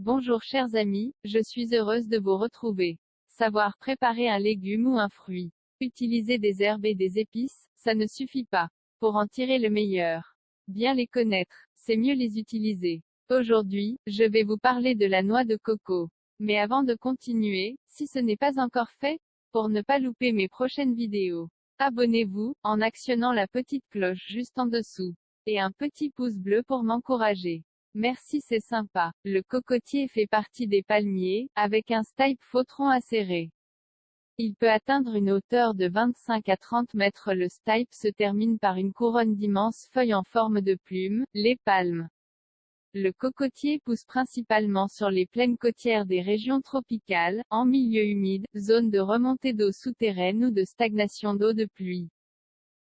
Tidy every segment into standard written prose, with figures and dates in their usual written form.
Bonjour chers amis, je suis heureuse de vous retrouver. Savoir préparer un légume ou un fruit. Utiliser des herbes et des épices, ça ne suffit pas. Pour en tirer le meilleur. Bien les connaître, c'est mieux les utiliser. Aujourd'hui, je vais vous parler de la noix de coco. Mais avant de continuer, si ce n'est pas encore fait, pour ne pas louper mes prochaines vidéos, abonnez-vous, en actionnant la petite cloche juste en dessous. Et un petit pouce bleu pour m'encourager. Merci, c'est sympa. Le cocotier fait partie des palmiers, avec un stipe faux tronc acéré. Il peut atteindre une hauteur de 25 à 30 mètres. Le stipe se termine par une couronne d'immenses feuilles en forme de plumes, les palmes. Le cocotier pousse principalement sur les plaines côtières des régions tropicales, en milieu humide, zone de remontée d'eau souterraine ou de stagnation d'eau de pluie.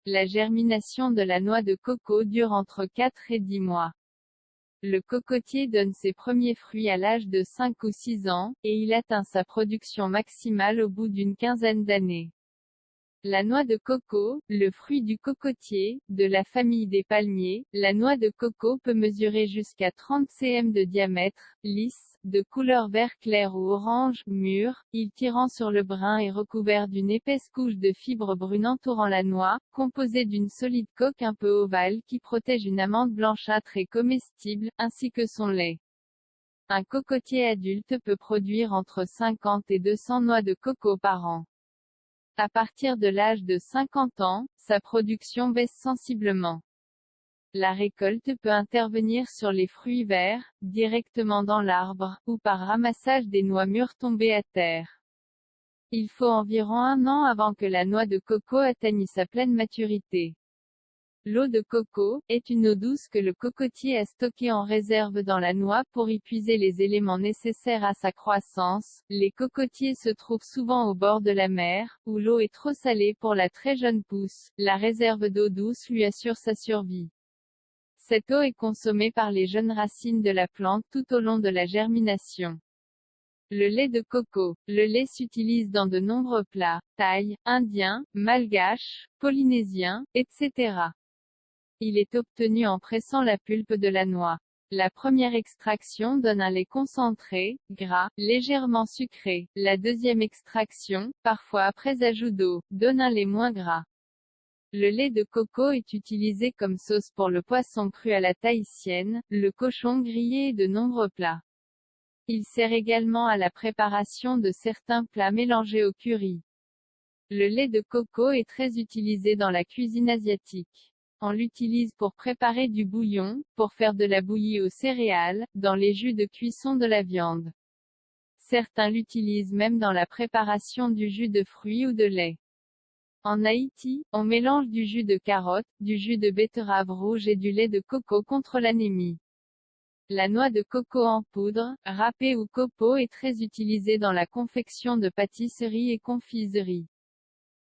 La germination de la noix de coco dure entre 4 et 10 mois. Le cocotier donne ses premiers fruits à l'âge de 5 ou 6 ans, et il atteint sa production maximale au bout d'une quinzaine d'années. La noix de coco, le fruit du cocotier, de la famille des palmiers, la noix de coco peut mesurer jusqu'à 30 cm de diamètre, lisse, de couleur vert clair ou orange, mûr, il tirant sur le brun et recouvert d'une épaisse couche de fibres brunes entourant la noix, composée d'une solide coque un peu ovale qui protège une amande blanchâtre et comestible, ainsi que son lait. Un cocotier adulte peut produire entre 50 et 200 noix de coco par an. À partir de l'âge de 50 ans, sa production baisse sensiblement. La récolte peut intervenir sur les fruits verts, directement dans l'arbre, ou par ramassage des noix mûres tombées à terre. Il faut environ 1 an avant que la noix de coco atteigne sa pleine maturité. L'eau de coco est une eau douce que le cocotier a stockée en réserve dans la noix pour y puiser les éléments nécessaires à sa croissance. Les cocotiers se trouvent souvent au bord de la mer, où l'eau est trop salée pour la très jeune pousse. La réserve d'eau douce lui assure sa survie. Cette eau est consommée par les jeunes racines de la plante tout au long de la germination. Le lait de coco. Le lait s'utilise dans de nombreux plats, thaï, indiens, malgaches, polynésiens, etc. Il est obtenu en pressant la pulpe de la noix. La première extraction donne un lait concentré, gras, légèrement sucré. La deuxième extraction, parfois après ajout d'eau, donne un lait moins gras. Le lait de coco est utilisé comme sauce pour le poisson cru à la tahitienne, le cochon grillé et de nombreux plats. Il sert également à la préparation de certains plats mélangés au curry. Le lait de coco est très utilisé dans la cuisine asiatique. On l'utilise pour préparer du bouillon, pour faire de la bouillie aux céréales, dans les jus de cuisson de la viande. Certains l'utilisent même dans la préparation du jus de fruits ou de lait. En Haïti, on mélange du jus de carotte, du jus de betterave rouge et du lait de coco contre l'anémie. La noix de coco en poudre, râpée ou copeaux est très utilisée dans la confection de pâtisseries et confiseries.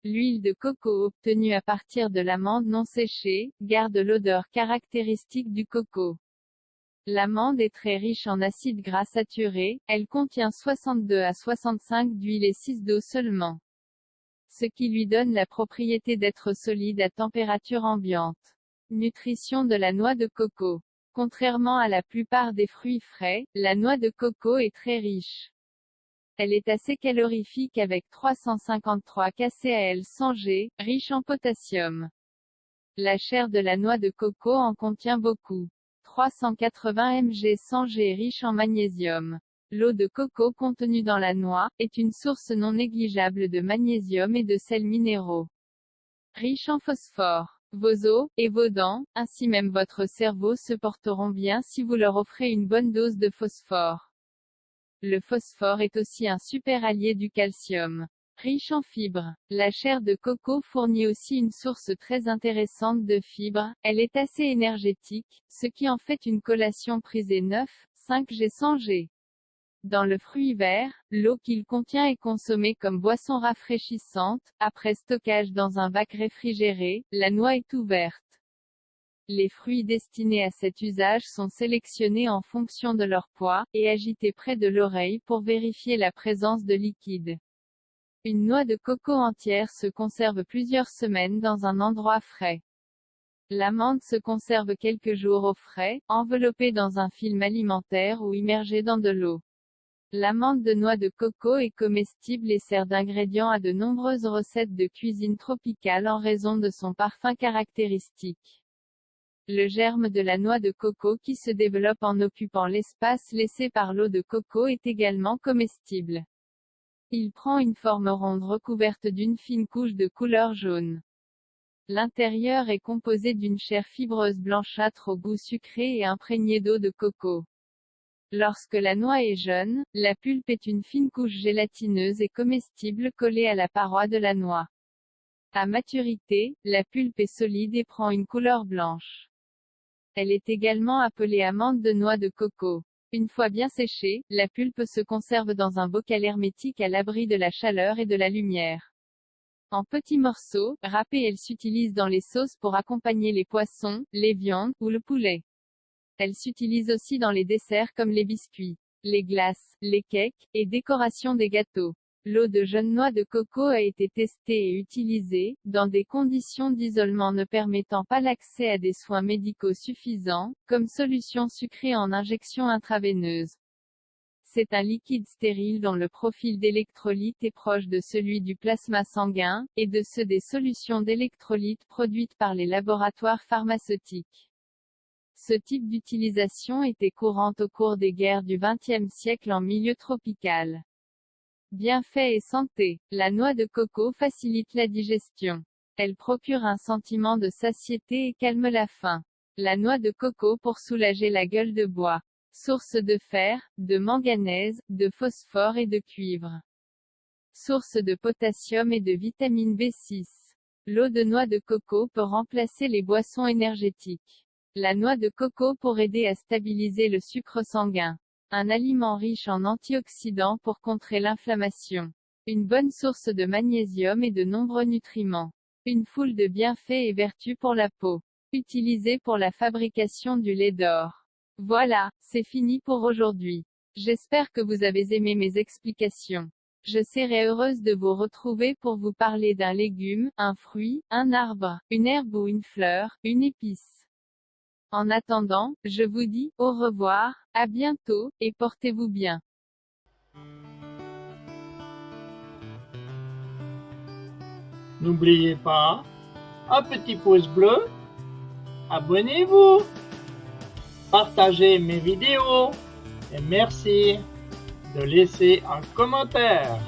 L'huile de coco obtenue à partir de l'amande non séchée, garde l'odeur caractéristique du coco. L'amande est très riche en acides gras saturés, elle contient 62 à 65 d'huile et 6 d'eau seulement. Ce qui lui donne la propriété d'être solide à température ambiante. Nutrition de la noix de coco. Contrairement à la plupart des fruits frais, la noix de coco est très riche. Elle est assez calorifique avec 353 kcal 100 g, riche en potassium. La chair de la noix de coco en contient beaucoup. 380 mg 100 g riche en magnésium. L'eau de coco contenue dans la noix est une source non négligeable de magnésium et de sels minéraux. Riche en phosphore. Vos os, et vos dents, ainsi même votre cerveau se porteront bien si vous leur offrez une bonne dose de phosphore. Le phosphore est aussi un super allié du calcium. Riche en fibres. La chair de coco fournit aussi une source très intéressante de fibres, elle est assez énergétique, ce qui en fait une collation prisée 9, 5G 100G. Dans le fruit vert, l'eau qu'il contient est consommée comme boisson rafraîchissante, après stockage dans un bac réfrigéré, la noix est ouverte. Les fruits destinés à cet usage sont sélectionnés en fonction de leur poids, et agités près de l'oreille pour vérifier la présence de liquide. Une noix de coco entière se conserve plusieurs semaines dans un endroit frais. L'amande se conserve quelques jours au frais, enveloppée dans un film alimentaire ou immergée dans de l'eau. L'amande de noix de coco est comestible et sert d'ingrédient à de nombreuses recettes de cuisine tropicale en raison de son parfum caractéristique. Le germe de la noix de coco qui se développe en occupant l'espace laissé par l'eau de coco est également comestible. Il prend une forme ronde recouverte d'une fine couche de couleur jaune. L'intérieur est composé d'une chair fibreuse blanchâtre au goût sucré et imprégnée d'eau de coco. Lorsque la noix est jeune, la pulpe est une fine couche gélatineuse et comestible collée à la paroi de la noix. À maturité, la pulpe est solide et prend une couleur blanche. Elle est également appelée amande de noix de coco. Une fois bien séchée, la pulpe se conserve dans un bocal hermétique à l'abri de la chaleur et de la lumière. En petits morceaux, râpée, elle s'utilise dans les sauces pour accompagner les poissons, les viandes, ou le poulet. Elle s'utilise aussi dans les desserts comme les biscuits, les glaces, les cakes, et décoration des gâteaux. L'eau de jeune noix de coco a été testée et utilisée, dans des conditions d'isolement ne permettant pas l'accès à des soins médicaux suffisants, comme solution sucrée en injection intraveineuse. C'est un liquide stérile dont le profil d'électrolyte est proche de celui du plasma sanguin, et de ceux des solutions d'électrolyte produites par les laboratoires pharmaceutiques. Ce type d'utilisation était courante au cours des guerres du XXe siècle en milieu tropical. Bienfaits et santé. La noix de coco facilite la digestion. Elle procure un sentiment de satiété et calme la faim. La noix de coco pour soulager la gueule de bois. Source de fer, de manganèse, de phosphore et de cuivre. Source de potassium et de vitamine B6. L'eau de noix de coco peut remplacer les boissons énergétiques. La noix de coco pour aider à stabiliser le sucre sanguin. Un aliment riche en antioxydants pour contrer l'inflammation. Une bonne source de magnésium et de nombreux nutriments. Une foule de bienfaits et vertus pour la peau. Utilisée pour la fabrication du lait d'or. Voilà, c'est fini pour aujourd'hui. J'espère que vous avez aimé mes explications. Je serai heureuse de vous retrouver pour vous parler d'un légume, un fruit, un arbre, une herbe ou une fleur, une épice. En attendant, je vous dis au revoir, à bientôt, et portez-vous bien. N'oubliez pas, un petit pouce bleu, abonnez-vous, partagez mes vidéos, et merci de laisser un commentaire.